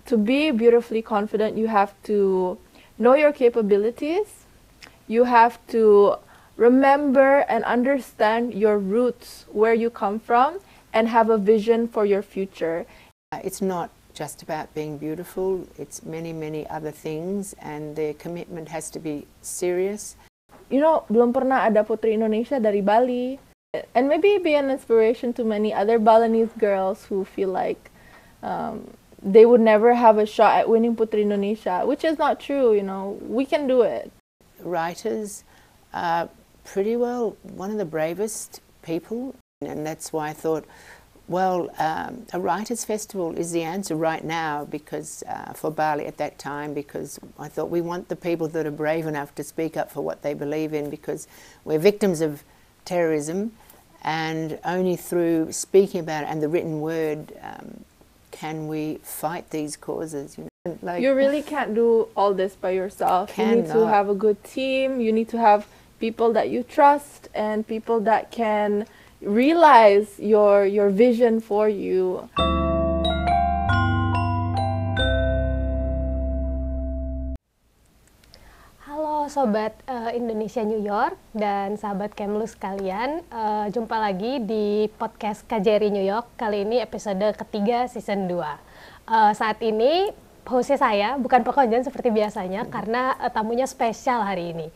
to be beautifully confident, you have to know your capabilities. You have to remember and understand your roots, where you come from, and have a vision for your future. It's not just about being beautiful, it's many, many other things, and their commitment has to be serious. You know, belum pernah ada Puteri Indonesia dari Bali. And maybe be an inspiration to many other Balinese girls who feel like they would never have a shot at winning Puteri Indonesia, which is not true, you know. We can do it. Writers are pretty well one of the bravest people, and that's why I thought, well, a writers' festival is the answer right now, because for Bali at that time, because I thought we want the people that are brave enough to speak up for what they believe in, because we're victims of terrorism, and only through speaking about it and the written word can we fight these causes. You know? Like, you really can't do all this by yourself. You need to have a good team. You need to have people that you trust and people that can realize your vision for you. Halo Sobat Indonesia New York dan sahabat Kemlu sekalian, jumpa lagi di Podcast KJRI New York, kali ini episode ketiga season 2. Saat ini hostnya saya, bukan Pekonjan seperti biasanya, karena tamunya spesial hari ini.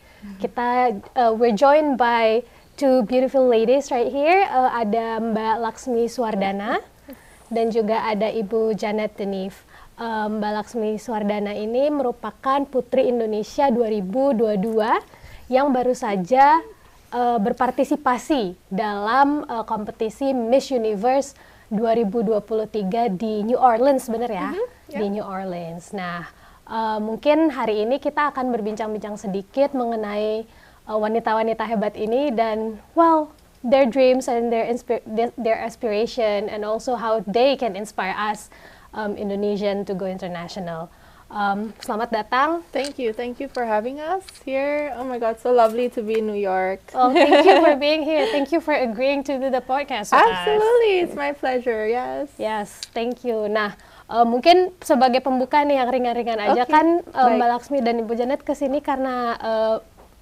We're joined by two beautiful ladies right here. Ada Mbak Laksmi Suardana dan juga ada Ibu Janet de-Neefe. Mbak Laksmi Suardana ini merupakan Putri Indonesia 2022 yang baru saja berpartisipasi dalam kompetisi Miss Universe 2023 di New Orleans, benar ya? Di New Orleans. Nah, mungkin hari ini kita akan berbincang-bincang sedikit mengenai wanita-wanita hebat ini dan, well, their dreams and their aspiration, and also how they can inspire us Indonesian to go international. Selamat datang. Thank you for having us here. Oh my God, so lovely to be in New York. Oh, thank you for being here. Thank you for agreeing to do the podcast with Absolutely, us. It's my pleasure. Yes, thank you. Nah, mungkin sebagai pembuka nih yang ringan-ringan aja, kan Mbak Laksmi dan Ibu Janet kesini karena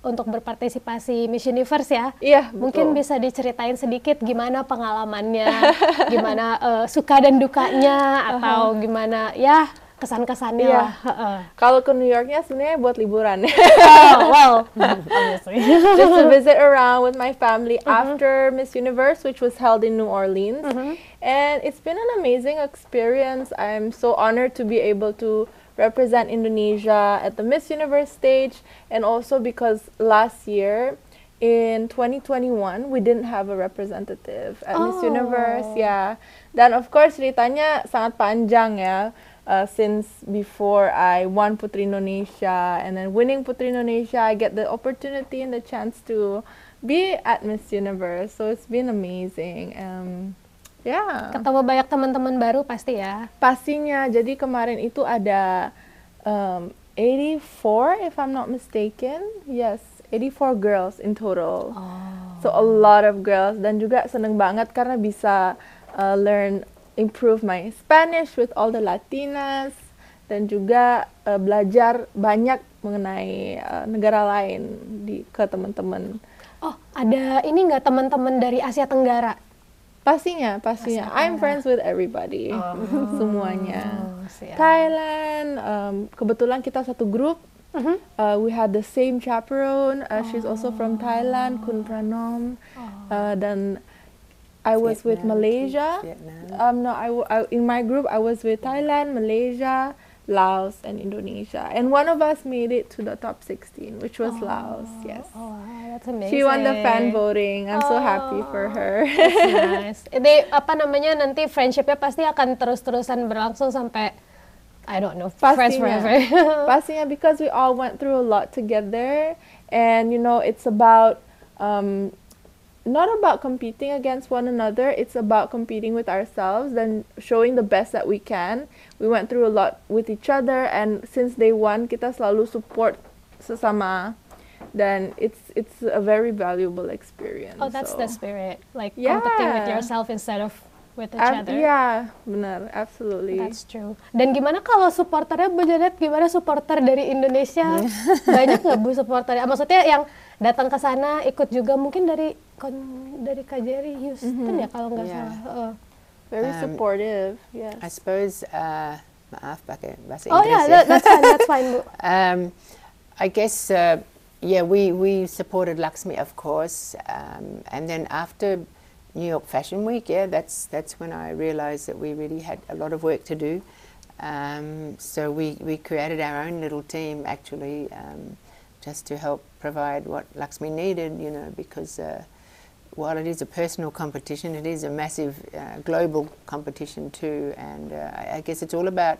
untuk berpartisipasi Miss Universe ya. Iya, mungkin bisa diceritain sedikit gimana pengalamannya, gimana suka dan dukanya, atau gimana ya kesan-kesannya lah. Kalau ke New Yorknya sebenarnya buat liburan. Obviously. Just to visit around with my family after Miss Universe, which was held in New Orleans. And it's been an amazing experience. I'm so honored to be able to represent Indonesia at the Miss Universe stage, and also because last year in 2021 we didn't have a representative at Miss Universe. Dan of course ceritanya sangat panjang ya, since before I won Puteri Indonesia, and then winning Puteri Indonesia I get the opportunity and the chance to be at Miss Universe, so it's been amazing. Ketemu banyak teman-teman baru pasti ya. Pastinya. Jadi kemarin itu ada 84 if I'm not mistaken. Yes, 84 girls in total. So a lot of girls, dan juga seneng banget karena bisa improve my Spanish with all the Latinas, dan juga belajar banyak mengenai negara lain ke teman-teman. Oh, ada ini nggak teman-teman dari Asia Tenggara? Pastinya. I'm friends with everybody, semuanya. Thailand, kebetulan kita satu grup. We had the same chaperone. She's also from Thailand, Kun Pranom. Dan I was with Malaysia. In my group I was with Thailand, Malaysia, Laos, and Indonesia. And one of us made it to the top 16, which was Laos. Yes. Oh, that's amazing. She won the fan voting. I'm so happy for her. That's nice. Ini nanti friendshipnya pasti akan terus-terusan berlangsung sampai, I don't know, friends forever. Pastinya, because we all went through a lot together, and you know, it's about not about competing against one another, it's about competing with ourselves and showing the best that we can. We went through a lot with each other, and since day one kita selalu support sesama, dan it's a very valuable experience. Oh, that's the spirit, like competing with yourself instead of with each other. Yeah, benar, absolutely. That's true. Dan gimana kalau supporternya Bu Janet? Gimana supporter dari Indonesia? Banyak nggak Bu supporternya? Maksudnya yang datang ke sana ikut juga mungkin dari KJRI Houston ya kalau nggak salah. Very supportive. Yes. I suppose maaf pakai bahasa Oh Inggris. yeah, that's fine Bu. I guess we supported Laksmi, of course, and then after New York Fashion Week, that's when I realized that we really had a lot of work to do. So we created our own little team actually, just to help provide what Laksmi needed, because while it is a personal competition, it is a massive global competition too, and I guess it's all about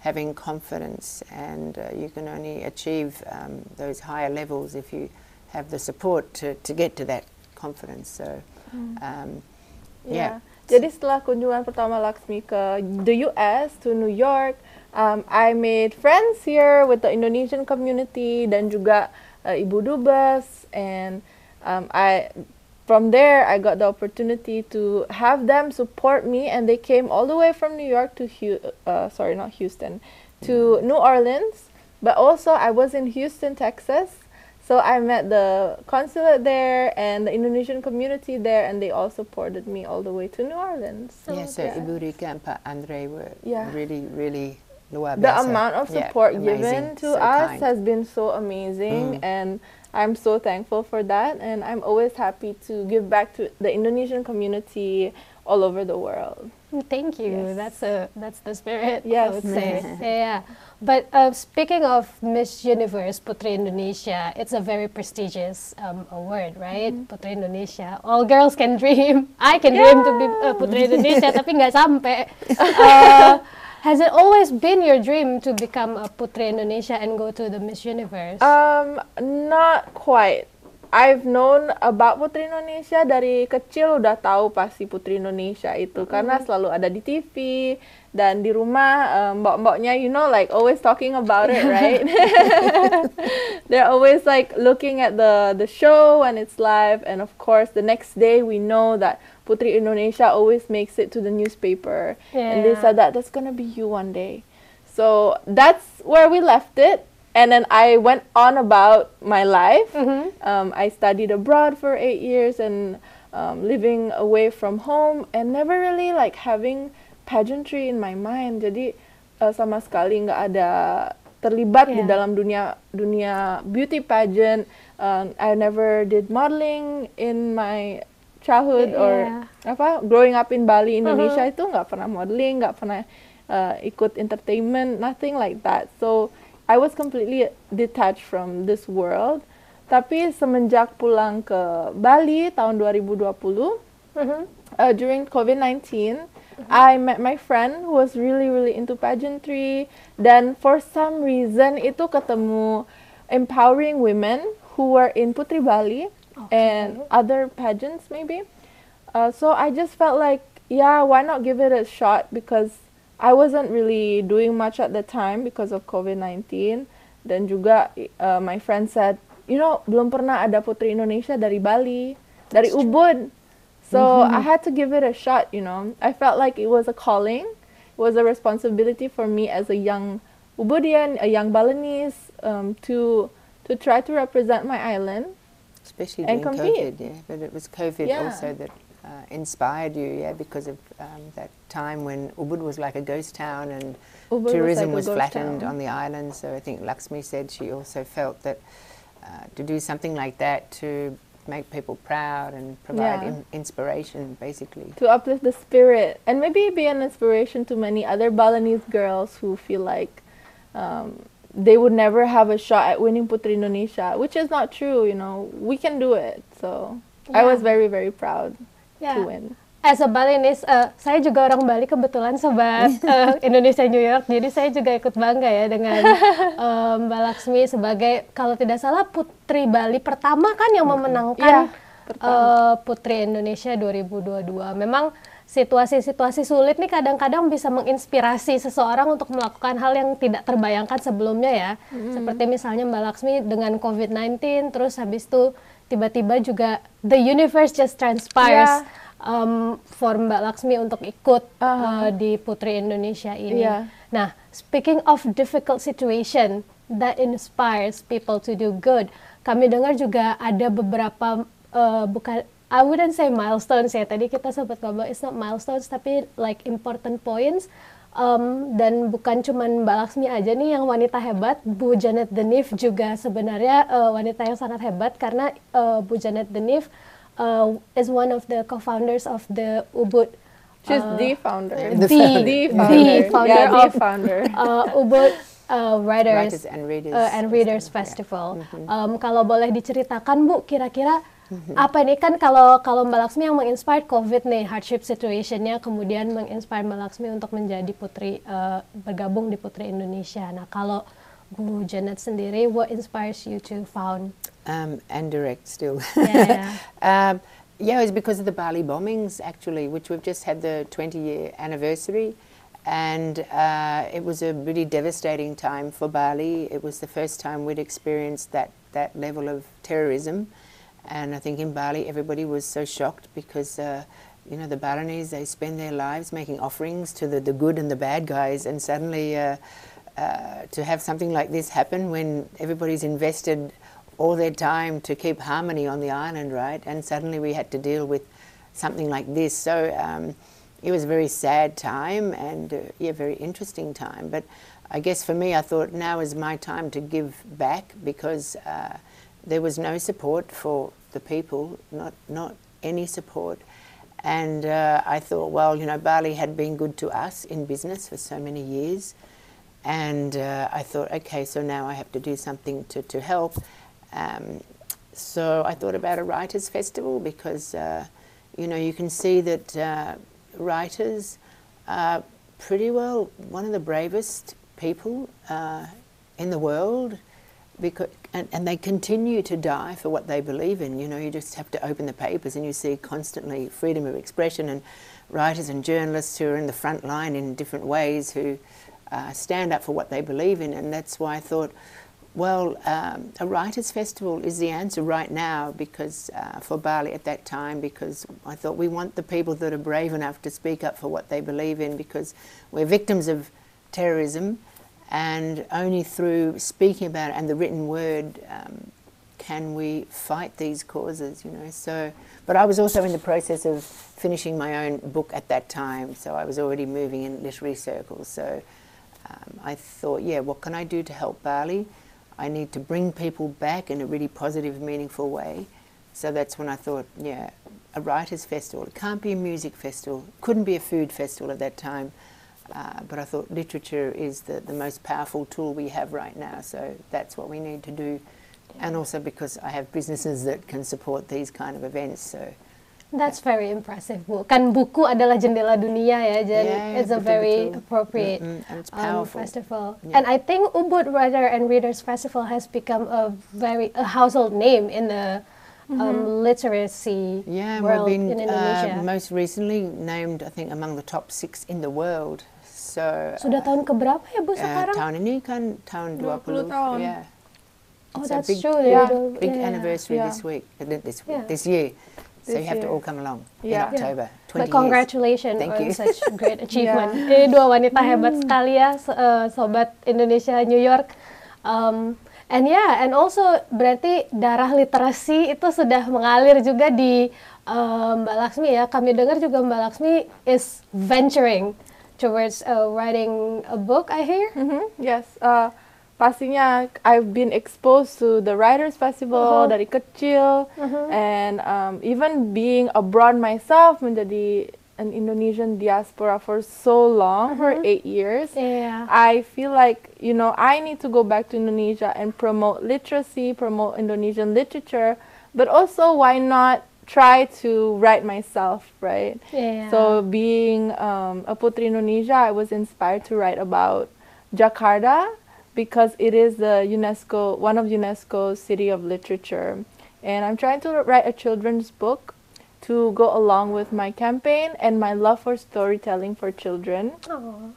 having confidence, and you can only achieve those higher levels if you have the support to get to that confidence. So Jadi setelah kunjungan pertama Laksmi ke the US, to New York, I made friends here with the Indonesian community dan juga Ibu Dubes, and from there I got the opportunity to have them support me, and they came all the way from New York to to New Orleans, but also I was in Houston, Texas. So I met the consulate there and the Indonesian community there, and they all supported me all the way to New Orleans. So Ibu Rika and Pak Andre were really, really luar biasa. The amount of support given to us kind. has been so amazing, and I'm so thankful for that, and I'm always happy to give back to the Indonesian community all over the world. Thank you. Yes. That's the spirit. Yes. I would say. Yeah. But speaking of Miss Universe Puteri Indonesia, it's a very prestigious award, right? Puteri Indonesia. All girls can dream. I can dream to be Puteri Indonesia, tapi nggak sampai. Has it always been your dream to become a Puteri Indonesia and go to the Miss Universe? Not quite. I've known about Puteri Indonesia dari kecil, udah tahu pasti Puteri Indonesia itu karena selalu ada di TV dan di rumah mbak-mbaknya like always talking about it, right? They're always like looking at the show when it's live, and of course the next day we know that Puteri Indonesia always makes it to the newspaper, and they said that that's gonna be you one day. So that's where we left it. And then I went on about my life. I studied abroad for 8 years and living away from home, and never really like having pageantry in my mind. Jadi sama sekali nggak ada terlibat di dalam dunia beauty pageant. I never did modeling in my childhood or growing up in Bali, Indonesia itu nggak pernah modeling, nggak pernah ikut entertainment, nothing like that. So I was completely detached from this world. Tapi semenjak pulang ke Bali tahun 2020, during COVID-19, I met my friend who was really, really into pageantry. Dan for some reason itu ketemu empowering women who were in Putri Bali and other pageants maybe. So I just felt like, why not give it a shot, because I wasn't really doing much at the time because of COVID-19. Dan juga my friend said, belum pernah ada Puteri Indonesia dari Bali, dari Ubud. So I had to give it a shot, I felt like it was a calling. It was a responsibility for me as a young Ubudian, a young Balinese, to try to represent my island. Especially and during compete. COVID, but it was COVID also that inspired you, because of that time when Ubud was like a ghost town and Ubud tourism was was like a ghost flattened town on the island. So I think Laksmi said she also felt that to do something like that to make people proud and provide inspiration, basically. To uplift the spirit and maybe be an inspiration to many other Balinese girls who feel like they would never have a shot at winning Puteri Indonesia, which is not true, we can do it. So I was very, very proud to win. As a Balinese, saya juga orang Bali kebetulan sobat Indonesia New York, jadi saya juga ikut bangga ya dengan Mbak Laksmi sebagai, kalau tidak salah, Putri Bali pertama kan yang memenangkan Puteri Indonesia 2022. Memang situasi-situasi sulit nih kadang-kadang bisa menginspirasi seseorang untuk melakukan hal yang tidak terbayangkan sebelumnya ya. Seperti misalnya Mbak Laksmi dengan COVID-19, terus habis itu tiba-tiba juga the universe just transpires. for Mbak Laksmi untuk ikut di Puteri Indonesia ini. Nah, speaking of difficult situation that inspires people to do good, kami dengar juga ada beberapa bukan, I wouldn't say milestones ya, tadi kita sempat ngomong it's not milestones tapi like important points. Dan bukan cuman Mbak Laksmi aja nih yang wanita hebat, Bu Janet de-Neefe juga sebenarnya wanita yang sangat hebat karena Bu Janet de-Neefe is one of the co-founders of the Ubud. She's the founder. The founder of Ubud Writers and Readers Festival. Kalau boleh diceritakan Bu, kira-kira apa nih, kan kalau Mbak Laksmi yang menginspire COVID nih, hardship situationnya, kemudian menginspire Mbak Laksmi untuk menjadi putri, bergabung di Puteri Indonesia. Nah, kalau Bu Janet sendiri, what inspires you to found? And direct still. Yeah. Yeah, it's because of the Bali bombings actually, which we've just had the 20-year anniversary. And it was a really devastating time for Bali. It was the first time we'd experienced that level of terrorism. And I think in Bali, everybody was so shocked because, you know, the Balinese, they spend their lives making offerings to the good and the bad guys. And suddenly to have something like this happen when everybody's invested all their time to keep harmony on the island, right? And suddenly we had to deal with something like this. So it was a very sad time and, yeah, very interesting time. But I guess for me, I thought now is my time to give back because there was no support for the people, not any support. And I thought, well, you know, Bali had been good to us in business for so many years. And I thought, okay, so now I have to do something to help. So I thought about a writers' festival because, you know, you can see that writers are pretty well one of the bravest people in the world. Because, and they continue to die for what they believe in. You know, you just have to open the papers and you see constantly freedom of expression and writers and journalists who are in the front line in different ways who stand up for what they believe in. And that's why I thought, well, a writers' festival is the answer right now because for Bali at that time, because I thought we want the people that are brave enough to speak up for what they believe in because we're victims of terrorism. And only through speaking about it and the written word can we fight these causes, you know. So, but I was also in the process of finishing my own book at that time, so I was already moving in literary circles. So I thought, yeah, what can I do to help Bali? I need to bring people back in a really positive, meaningful way. So that's when I thought, yeah, a writers' festival. It can't be a music festival. Couldn't be a food festival at that time. But I thought literature is the most powerful tool we have right now, so that's what we need to do. And also because I have businesses that can support these kind of events. So that's very impressive, Bu. Kan buku adalah jendela dunia ya, jadi it's a very appropriate and it's powerful. Festival. Yeah. And I think Ubud Writer and Readers Festival has become a household name in the literacy world we've been in Indonesia. most recently named, I think, among the top 6 in the world. So, sudah tahun keberapa ya Bu sekarang? Tahun ini kan tahun 20 tahun. Yeah. Oh, it's that's a big, true. Big anniversary this week, this year. So you have to all come along in October. 20 But congratulations Thank on you. such great achievement. Ini dua wanita hebat sekali ya, sobat Indonesia New York. And also berarti darah literasi itu sudah mengalir juga di Mbak Laksmi ya. Kami dengar juga Mbak Laksmi is venturing towards writing a book, I hear. Yes, pastinya I've been exposed to the Writers Festival dari kecil, and even being abroad myself, menjadi an Indonesian diaspora for so long, for 8 years. Yeah. I feel like, you know, I need to go back to Indonesia and promote literacy, promote Indonesian literature, but also why not try to write myself, right? Yeah. So being a Puteri Indonesia, I was inspired to write about Jakarta because it is the one of UNESCO's City of Literature. And I'm trying to write a children's book to go along with my campaign and my love for storytelling for children. Aww.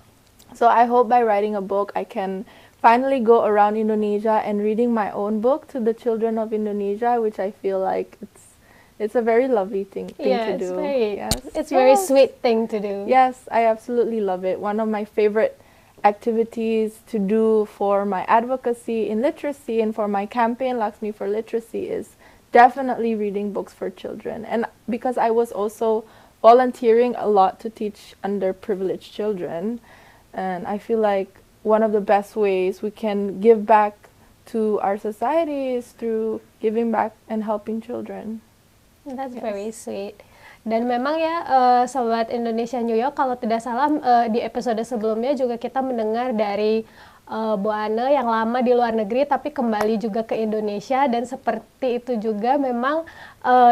So I hope by writing a book, I can finally go around Indonesia and reading my own book to the children of Indonesia, which I feel like it's it's a very lovely thing to do. It's very sweet thing to do. Yes, I absolutely love it. One of my favorite activities to do for my advocacy in literacy and for my campaign Laksmi for Literacy is definitely reading books for children. And because I was also volunteering a lot to teach underprivileged children, and I feel like one of the best ways we can give back to our society is through giving back and helping children. That's very sweet. Dan memang ya, Sobat Indonesia New York, kalau tidak salah di episode sebelumnya juga kita mendengar dari Bu Ane yang lama di luar negeri tapi kembali juga ke Indonesia, dan seperti itu juga memang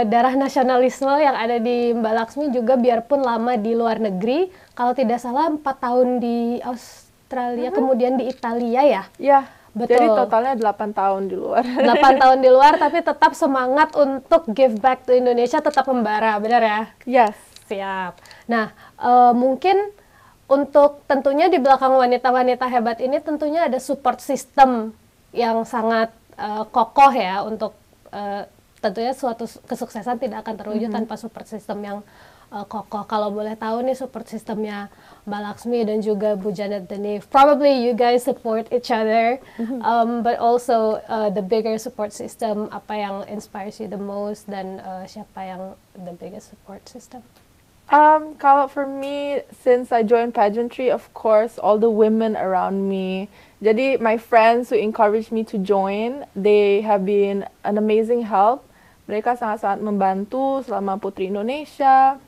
darah nasionalisme yang ada di Mbak Laksmi juga, biarpun lama di luar negeri, kalau tidak salah 4 tahun di Australia, kemudian di Italia ya? Iya. Betul. Jadi totalnya 8 tahun di luar. 8 tahun di luar, tapi tetap semangat untuk give back to Indonesia, tetap membara, benar ya? Yes. Siap. Nah, mungkin untuk tentunya di belakang wanita-wanita hebat ini tentunya ada support system yang sangat kokoh ya, untuk tentunya suatu kesuksesan tidak akan terwujud tanpa support system yang kokoh. Kalau boleh tahu nih support systemnya Mbak Laksmi dan juga Bu Janet de-Neefe. Probably you guys support each other, but also the bigger support system, apa yang inspires you the most, dan siapa yang the biggest support system? Kalau for me, since I joined pageantry, of course, all the women around me. Jadi my friends who encouraged me to join, they have been an amazing help. Mereka sangat-sangat membantu selama Puteri Indonesia.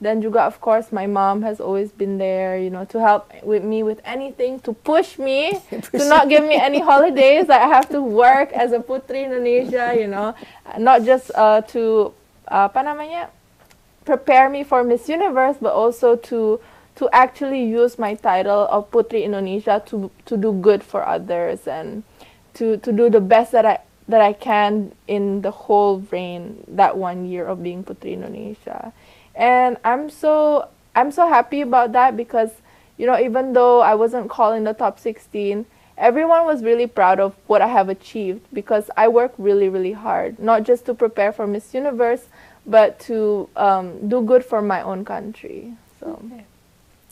Dan juga, of course, my mom has always been there, you know, to help with me with anything, to push me, to not give me any holidays that I have to work as a Puteri Indonesia, you know, not just to prepare me for Miss Universe, but also to actually use my title of Puteri Indonesia to do good for others and to do the best that I can in the whole reign, that 1 year of being Puteri Indonesia. And I'm so happy about that because, you know, even though I wasn't called in the top 16, everyone was really proud of what I have achieved because I work really, really hard, not just to prepare for Miss Universe, but to do good for my own country. So,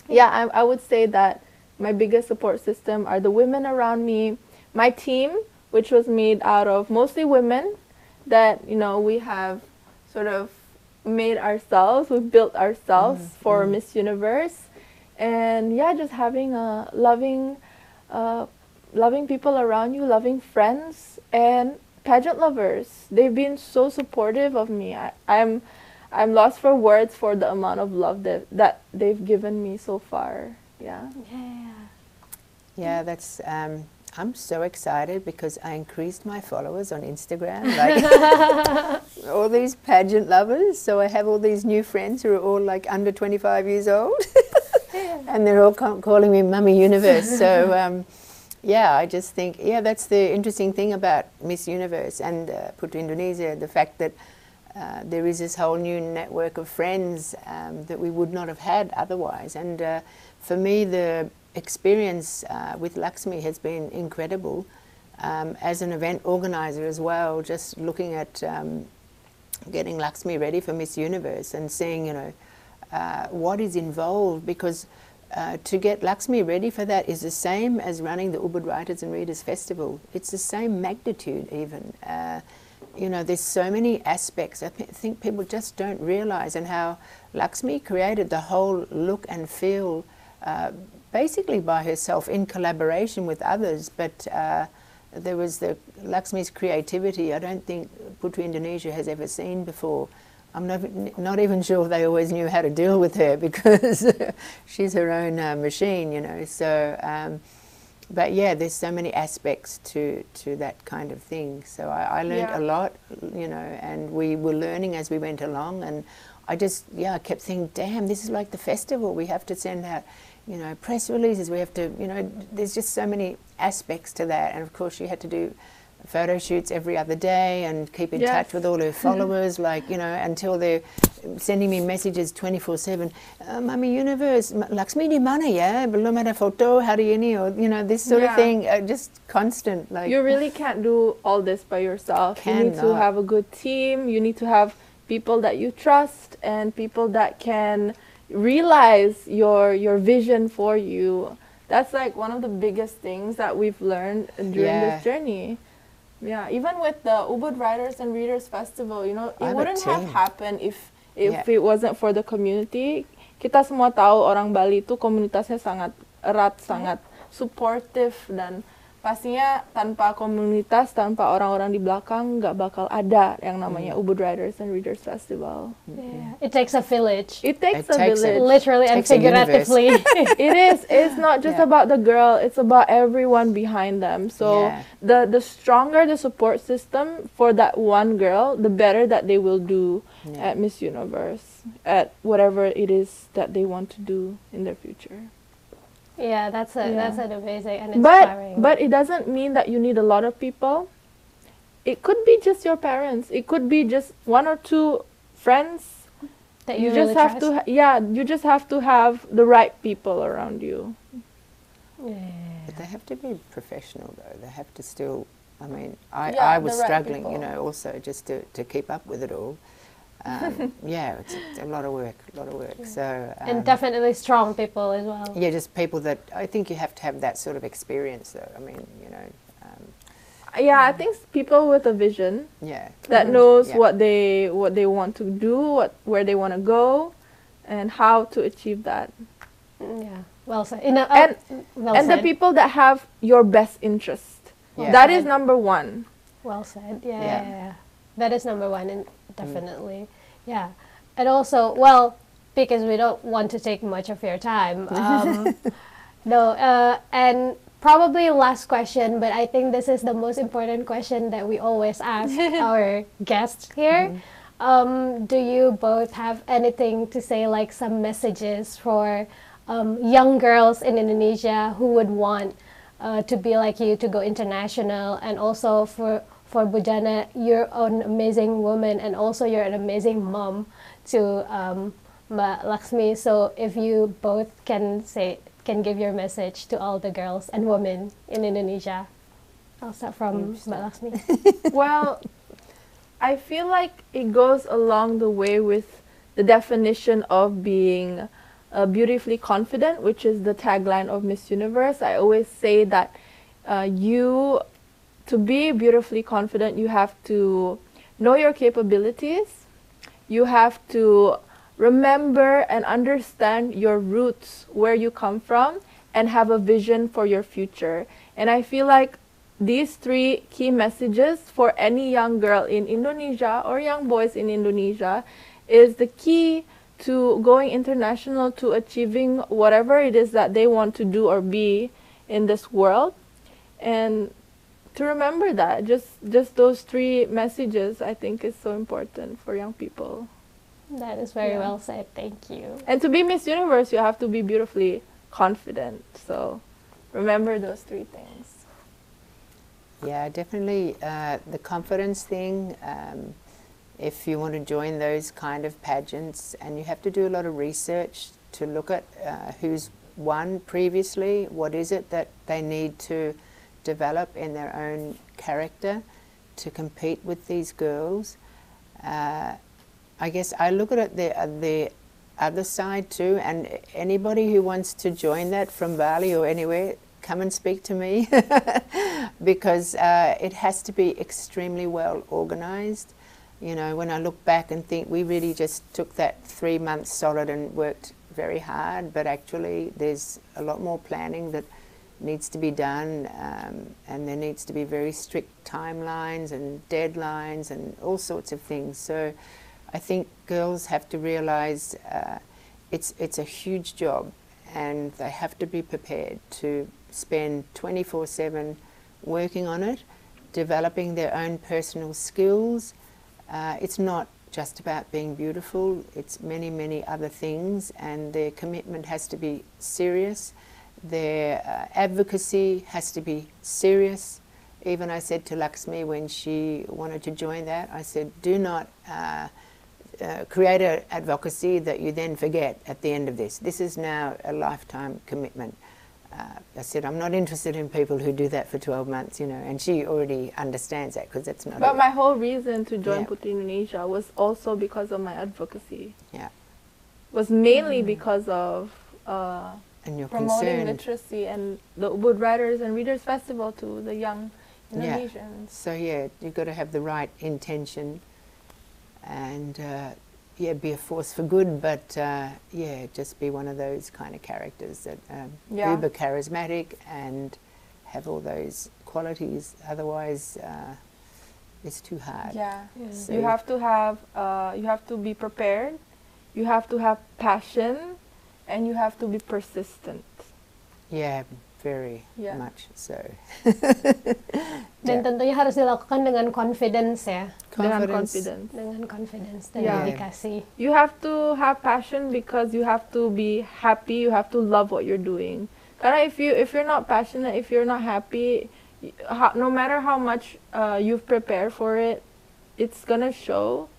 yeah, I would say that my biggest support system are the women around me, my team, which was made out of mostly women that, you know, we have sort of made ourselves, we built ourselves for Miss Universe, and yeah, just having a loving people around you, loving friends, and pageant lovers. They've been so supportive of me. I'm lost for words for the amount of love that they've given me so far. Yeah, that's I'm so excited because I increased my followers on Instagram, like all these pageant lovers. So I have all these new friends who are all like under 25 years old, and they're all calling me Mummy Universe. So yeah, I just think, yeah, that's the interesting thing about Miss Universe and Puteri Indonesia, the fact that there is this whole new network of friends that we would not have had otherwise. And for me, the experience with Laksmi has been incredible as an event organizer as well, just looking at getting Laksmi ready for Miss Universe and seeing, you know, what is involved, because to get Laksmi ready for that is the same as running the Ubud Writers and Readers Festival. It's the same magnitude even. You know, there's so many aspects I think people just don't realize, and how Laksmi created the whole look and feel basically by herself in collaboration with others, but there was the Laksmi's creativity I don't think Puteri Indonesia has ever seen before. I'm not even sure if they always knew how to deal with her because she's her own machine, you know. So, but yeah, there's so many aspects to that kind of thing. So I learned a lot, you know, and we were learning as we went along, and I just, I kept thinking, damn, this is like the festival. We have to send out, you know, press releases. We have to, you know, there's just so many aspects to that. And of course, she had to do photo shoots every other day and keep in touch with all her followers, like, you know, until they're sending me messages 24/7. Mummy Universe, Laksmi di mana ya? Belum ada foto hari ini, or, you know, this sort of thing, just constant. Like, you really can't do all this by yourself. You need to have a good team. You need to have people that you trust, and people that can realize your vision for you. That's like one of the biggest things that we've learned during this journey. Yeah, even with the Ubud Writers and Readers Festival, you know, it wouldn't have happened if it wasn't for the community. Kita semua tahu orang Bali itu komunitasnya sangat erat, sangat supportive, dan pastinya tanpa komunitas, tanpa orang-orang di belakang, nggak bakal ada yang namanya Ubud Writers and Readers Festival. Yeah. It takes a village. It takes a village. Literally and figuratively. It is. It's not just about the girl. It's about everyone behind them. So the stronger the support system for that one girl, the better that they will do at Miss Universe, at whatever it is that they want to do in their future. Yeah, that's an amazing and inspiring. But it doesn't mean that you need a lot of people. It could be just your parents. It could be just one or two friends that you just really have trust. you just have to have the right people around you. Yeah. But they have to be professional, though. They have to still. I mean, I was struggling, you know, also just to keep up with it all. It's a lot of work, So and definitely strong people as well. Yeah, just people that I think you have to have that sort of experience, though. I mean, you know. I think people with a vision. That knows what they want to do, where they want to go, and how to achieve that. Yeah, well said. And the people that have your best interest. That is number one. Well said. Yeah. That is number one, and definitely. Yeah. And also, well, because we don't want to take much of your time. And probably last question, but I think this is the most important question that we always ask our guests here. Do you both have anything to say, like some messages for young girls in Indonesia who would want to be like you, to go international, and also for Bujana, you're an amazing woman, and also you're an amazing mom to Laksmi. So if you both can give your message to all the girls and women in Indonesia. I'll start from Laksmi. Well, I feel like it goes along the way with the definition of being beautifully confident, which is the tagline of Miss Universe. I always say that to be beautifully confident, you have to know your capabilities. You have to remember and understand your roots, where you come from, and have a vision for your future. And I feel like these three key messages for any young girl in Indonesia or young boys in Indonesia is the key to going international, to achieving whatever it is that they want to do or be in this world. And to remember that, just those three messages, I think is so important for young people. That is very well said. Thank you. And to be Miss Universe, you have to be beautifully confident. So remember those three things. Yeah, definitely the confidence thing. If you want to join those kind of pageants, and you have to do a lot of research to look at who's won previously, what is it that they need to develop in their own character to compete with these girls. I guess I look at it the other side too, and anybody who wants to join that from Bali or anywhere, come and speak to me because it has to be extremely well organized. You know, when I look back and think we really just took that 3 months solid and worked very hard, but actually there's a lot more planning that needs to be done, and there needs to be very strict timelines and deadlines and all sorts of things. So I think girls have to realize it's a huge job, and they have to be prepared to spend 24/7 working on it, developing their own personal skills. It's not just about being beautiful, it's many, many other things, and their commitment has to be serious. Their advocacy has to be serious. Even I said to Laksmi when she wanted to join that, I said, do not create an advocacy that you then forget at the end of this. This is now a lifetime commitment. I said, I'm not interested in people who do that for 12 months, you know, and she already understands that because that's not. But my whole reason to join Yeah. Puteri Indonesia was also because of my advocacy. Yeah. Was mainly because of And you're promoting concerned. literacy and the Ubud Writers and Readers Festival to the young Indonesians. So yeah, you've got to have the right intention, and yeah, be a force for good, but yeah, just be one of those kind of characters that uber charismatic and have all those qualities. Otherwise, it's too hard. Yeah. So You have to be prepared, you have to have passion, and you have to be persistent. Yeah, very Yeah. much so. Dan tentunya harus dilakukan dengan confidence ya. Dengan confidence. Dengan confidence dan Yeah. dedikasi. You have to have passion because you have to be happy, you have to love what you're doing. Karena if you're not passionate, if you're not happy, no matter how much you've prepared for it, it's gonna show,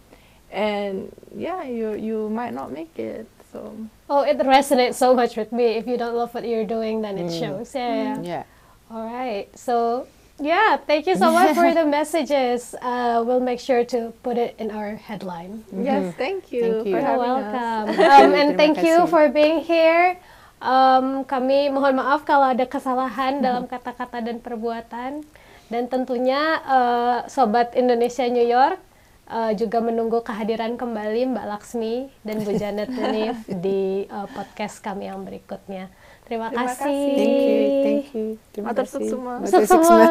and yeah, you might not make it. So. Oh, it resonates so much with me. If you don't love what you're doing, then it shows. Yeah. Yeah. All right. So, yeah, thank you so much for the messages. We'll make sure to put it in our headline. Yes, thank you. Thank you. For You're having welcome. us. And thank you kasih. for being here. Kami mohon maaf kalau ada kesalahan dalam kata-kata dan perbuatan. Dan tentunya Sobat Indonesia New York juga menunggu kehadiran kembali Mbak Laksmi dan Bu Janet de-Neefe di podcast kami yang berikutnya. Terima kasih. kasih. Thank you. Terima Matur kasih. semua. Sukses semua.